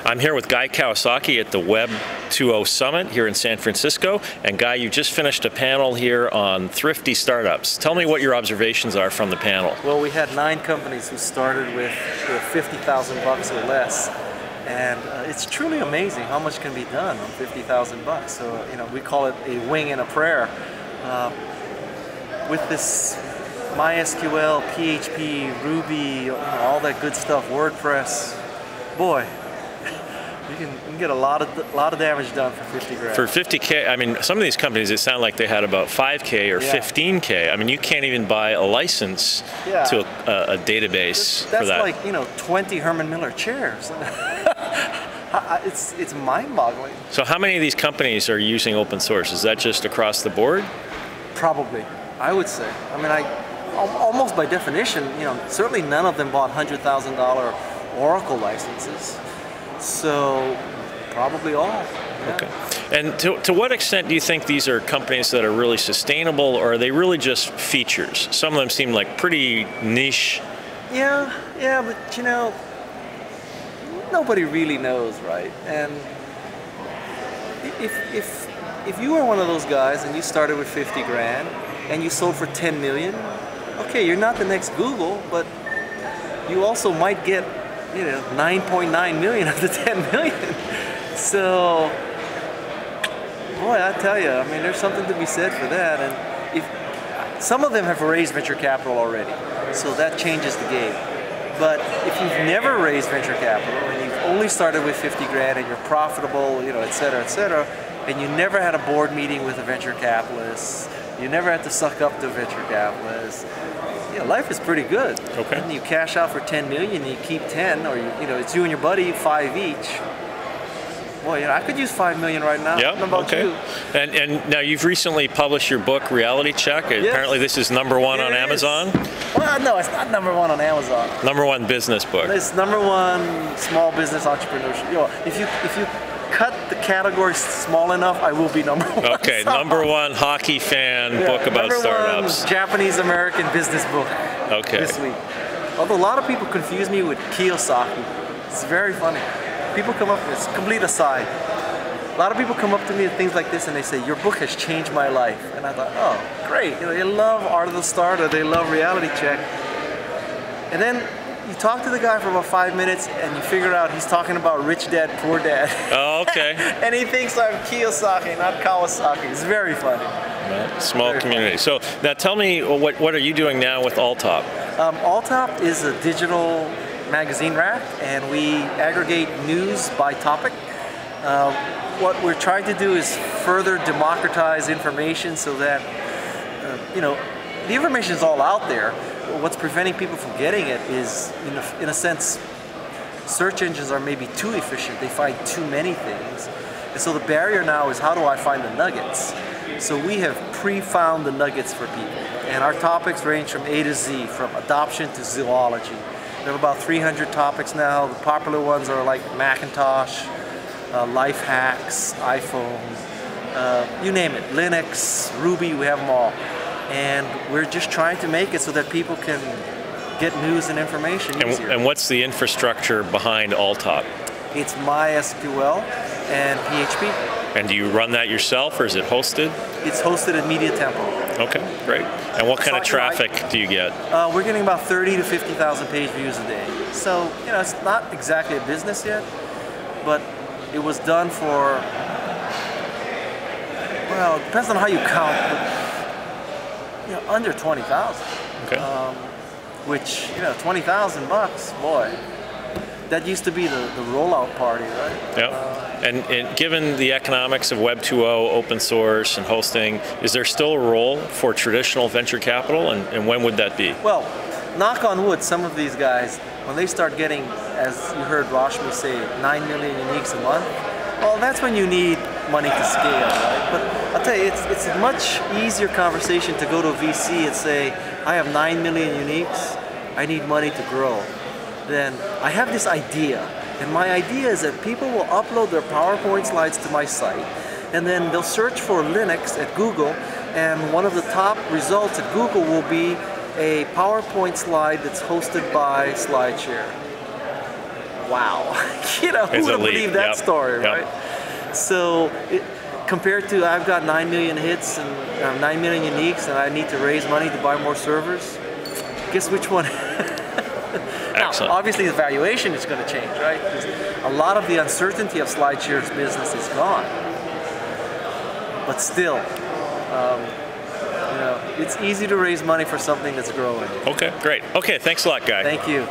I'm here with Guy Kawasaki at the Web 2.0 Summit here in San Francisco. And Guy, you just finished a panel here on thrifty startups. Tell me what your observations are from the panel. Well, we had 9 companies who started with $50,000 or less. And it's truly amazing how much can be done on $50,000. So, we call it a wing and a prayer. With this MySQL, PHP, Ruby, all that good stuff, WordPress, boy, you can get a lot of damage done for 50 grand. For 50K, I mean, some of these companies, it sounded like they had about 5K or 15K. I mean, you can't even buy a license to a database for that. That's like, 20 Herman Miller chairs. It's mind-boggling. So how many of these companies are using open source? Is that just across the board? Probably, I would say. I mean, almost by definition, certainly none of them bought $100,000 Oracle licenses. So probably all. Yeah. Okay. And to what extent do you think these are companies that are really sustainable, or are they really just features? Some of them seem like pretty niche. Yeah, but nobody really knows, right? And if you were one of those guys and you started with 50 grand and you sold for 10 million, okay, you're not the next Google, but you also might get 9.9 million of the 10 million. So, boy, I tell you, I mean, there's something to be said for that. And if some of them have raised venture capital already, so that changes the game. But if you've never raised venture capital and you've only started with 50 grand and you're profitable, et cetera, and you never had a board meeting with a venture capitalist, you never had to suck up to venture capitalists, life is pretty good. Okay. And you cash out for 10 million, and you keep 10, or it's you and your buddy, 5 each. Boy, I could use 5 million right now. Yeah. How about you? And now you've recently published your book, Reality Check. Yes. Apparently, this is #1 on Amazon. Well, no, it's not #1 on Amazon. #1 business book. It's #1 small business entrepreneurship. If you cut the category small enough, I will be #1. Okay, #1 hockey fan book about startups. #1 Japanese-American business book. Okay. This week. Although a lot of people confuse me with Kawasaki. It's very funny. People come up, it's a complete aside. A lot of people come up to me with things like this and they say, your book has changed my life. And I thought, oh, great. They love Art of the Starter, they love Reality Check. And then you talk to the guy for about 5 minutes and you figure out he's talking about Rich Dad, Poor Dad. Oh, okay. And he thinks I'm Kiyosaki, not Kawasaki. It's very funny. Well, small community. So now tell me, what are you doing now with Alltop? Alltop is a digital magazine rack, and we aggregate news by topic. What we're trying to do is further democratize information so that, the information is all out there. What's preventing people from getting it is, in a sense, search engines are maybe too efficient. They find too many things. And so the barrier now is, how do I find the nuggets? So we have pre-found the nuggets for people. And our topics range from A to Z, from adoption to zoology. We have about 300 topics now. The popular ones are like Macintosh, life hacks, iPhone, you name it, Linux, Ruby, we have them all. And we're just trying to make it so that people can get news and information easier. And what's the infrastructure behind Alltop? It's MySQL and PHP. And do you run that yourself, or is it hosted? It's hosted at Media Temple. Okay, great. And what kind of traffic do you get? We're getting about 30 to 50,000 page views a day. So, it's not exactly a business yet, but it was done for, well, it depends on how you count, but, under 20,000. Okay. Which, $20,000, boy. That used to be the rollout party, right? Yeah. And given the economics of Web 2.0, open source, and hosting, is there still a role for traditional venture capital, and when would that be? Well, knock on wood, some of these guys, when they start getting, as you heard Rashmi say, 9 million uniques a month, well, that's when you need money to scale, right? But I'll tell you, it's a much easier conversation to go to a VC and say, I have 9 million uniques, I need money to grow. Then I have this idea, and my idea is that people will upload their PowerPoint slides to my site, and then they'll search for Linux at Google, and one of the top results at Google will be a PowerPoint slide that's hosted by SlideShare. wow, you know, who It's would a have leap. believed that Yep. story, Yep. right? So compared to I've got 9 million hits and 9 million uniques, and I need to raise money to buy more servers, guess which one? Now, Excellent. obviously the valuation is going to change, right? Because a lot of the uncertainty of SlideShare's business is gone. But still, you know, it's easy to raise money for something that's growing. Okay, great. Okay, thanks a lot, Guy. Thank you.